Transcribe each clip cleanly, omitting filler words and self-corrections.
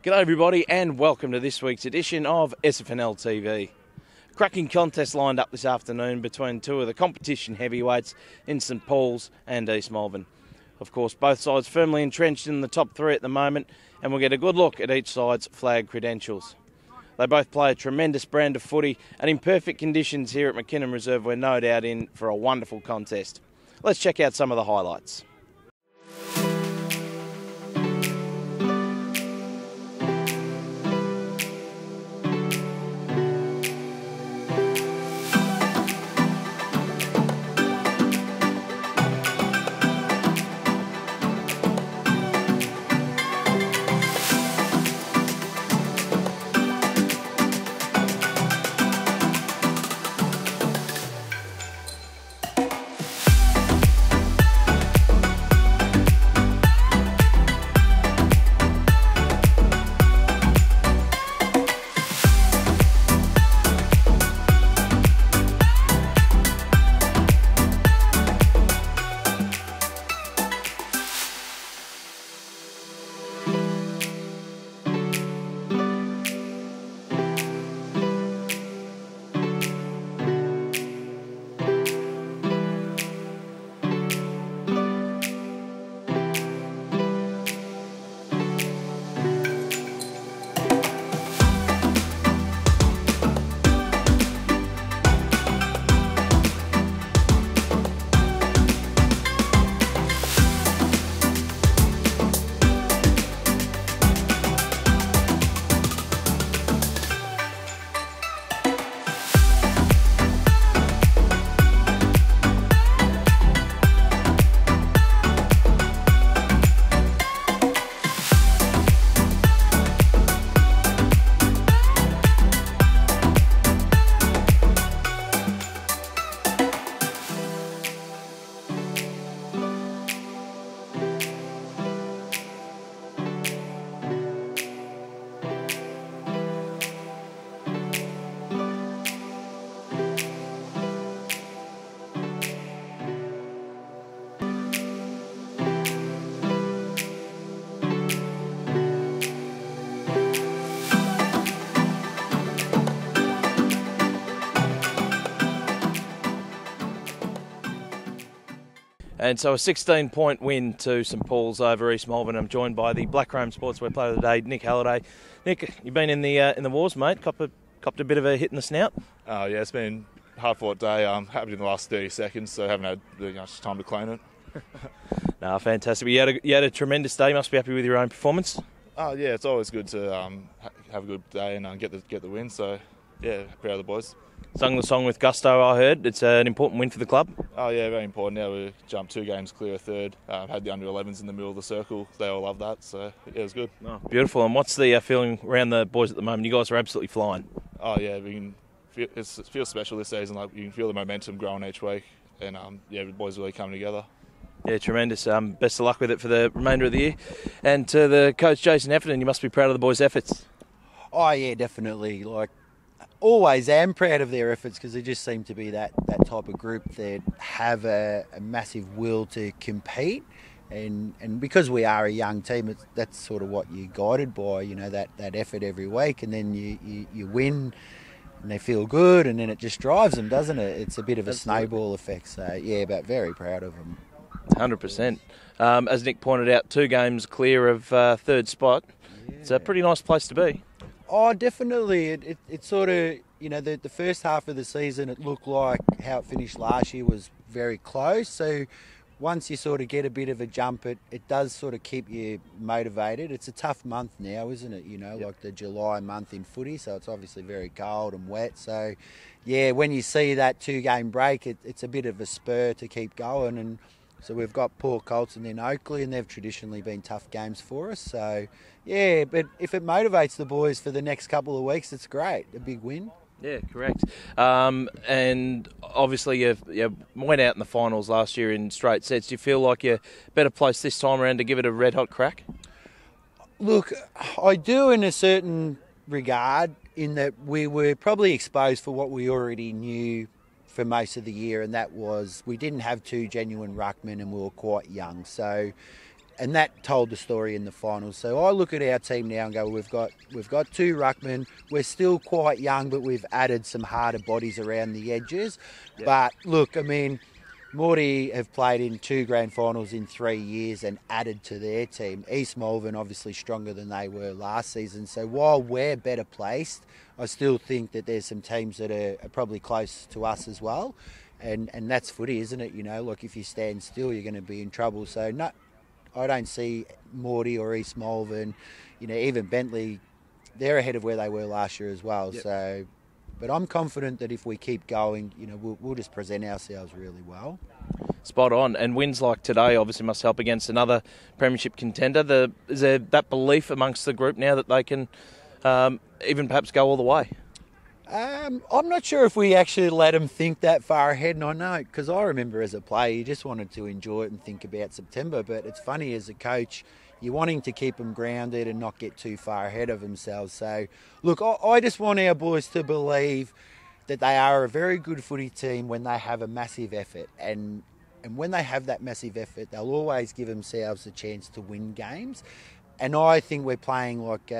G'day everybody and welcome to this week's edition of SFNL TV. Cracking contest lined up this afternoon between two of the competition heavyweights in St Paul's and East Malvern. Of course, both sides firmly entrenched in the top three at the moment, and we'll get a good look at each side's flag credentials. They both play a tremendous brand of footy, and in perfect conditions here at McKinnon Reserve, we're no doubt in for a wonderful contest. Let's check out some of the highlights. And so a 16-point win to St Paul's over East Malvern. I'm joined by the Black Rome Sportswear Player of the Day, Nick Halliday. Nick, you've been in the wars, mate. Copped a bit of a hit in the snout. Oh yeah, it's been a hard-fought day. Happened in the last 30 seconds, so I haven't had really much time to clean it. No, fantastic. But you had a tremendous day. You must be happy with your own performance. Oh yeah, it's always good to have a good day and get the win. So yeah, proud of the boys. Sung the song with gusto, I heard. It's an important win for the club. Oh yeah, very important. Now we jumped 2 games clear of third. Had the under-11s in the middle of the circle. They all love that, so yeah, it was good. Oh, beautiful. And what's the feeling around the boys at the moment? You guys are absolutely flying. Oh yeah, it feels special this season. Like you can feel the momentum growing each week, and yeah, the boys are really coming together. Yeah, tremendous. Best of luck with it for the remainder of the year. And to the coach, Jason Heffernan, you must be proud of the boys' efforts. Oh yeah, definitely. Always am proud of their efforts because they just seem to be that type of group that have a massive will to compete, and because we are a young team, that's sort of what you're guided by, that effort every week, and then you win and they feel good, and then it just drives them, doesn't it? It's a bit of a snowball effect. So yeah, but very proud of them. 100%. As Nick pointed out, 2 games clear of third spot. Yeah. It's a pretty nice place to be. Oh, definitely. It sort of, the first half of the season, it looked like how it finished last year was very close. So once you sort of get a bit of a jump, it does sort of keep you motivated. It's a tough month now, isn't it? Yep. Like the July month in footy, so it's obviously very cold and wet. So, yeah, when you see that 2-game break, it's a bit of a spur to keep going. And so we've got Port Colts and then Oakley, and they've traditionally been tough games for us. So, yeah, but if it motivates the boys for the next couple of weeks, it's great. A big win. Yeah, correct. And obviously you went out in the finals last year in straight sets. Do you feel like you're better placed this time around to give it a red-hot crack? Look, I do in a certain regard, in that we were probably exposed for what we already knew for most of the year, and that was we didn't have 2 genuine ruckmen and we were quite young. So And that told the story in the finals. So I look at our team now and go, we've got 2 ruckmen. We're still quite young, but we've added some harder bodies around the edges. Yep. But look, I mean, Morty have played in 2 grand finals in 3 years and added to their team. East Malvern obviously stronger than they were last season. So while we're better placed, I still think that there's some teams that are probably close to us as well. And that's footy, isn't it? You know, like if you stand still, you're going to be in trouble. So no, I don't see Morty or East Malvern, you know, even Bentley, they're ahead of where they were last year as well. Yep. So, but I'm confident that if we keep going, you know, we'll just present ourselves really well. Spot on. And wins like today obviously must help against another premiership contender. Is there that belief amongst the group now that they can even perhaps go all the way? I'm not sure if we actually let them think that far ahead, and I know, because I remember as a player, you just wanted to enjoy it and think about September, but it's funny as a coach, you're wanting to keep them grounded and not get too far ahead of themselves. So, look, I just want our boys to believe that they are a very good footy team when they have a massive effort, and when they have that massive effort, they'll always give themselves a chance to win games, and I think we're playing like,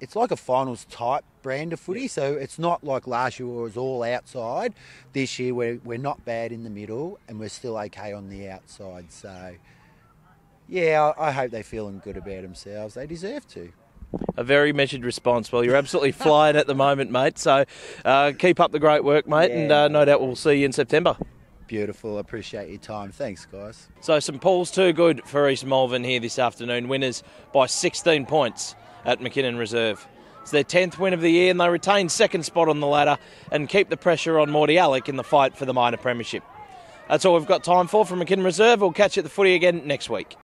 it's like a finals type brand of footy, so it's not like last year where it was all outside. This year we're not bad in the middle and we're still okay on the outside. So, yeah, I hope they're feeling good about themselves. They deserve to. A very measured response. Well, you're absolutely flying at the moment, mate. So keep up the great work, mate, and no doubt we'll see you in September. Beautiful. Appreciate your time. Thanks, guys. So St Paul's too good for East Malvern here this afternoon. Winners by 16 points at McKinnon Reserve. It's their 10th win of the year and they retain second spot on the ladder and keep the pressure on Morty Alec in the fight for the minor premiership. That's all we've got time for from McKinnon Reserve. We'll catch you at the footy again next week.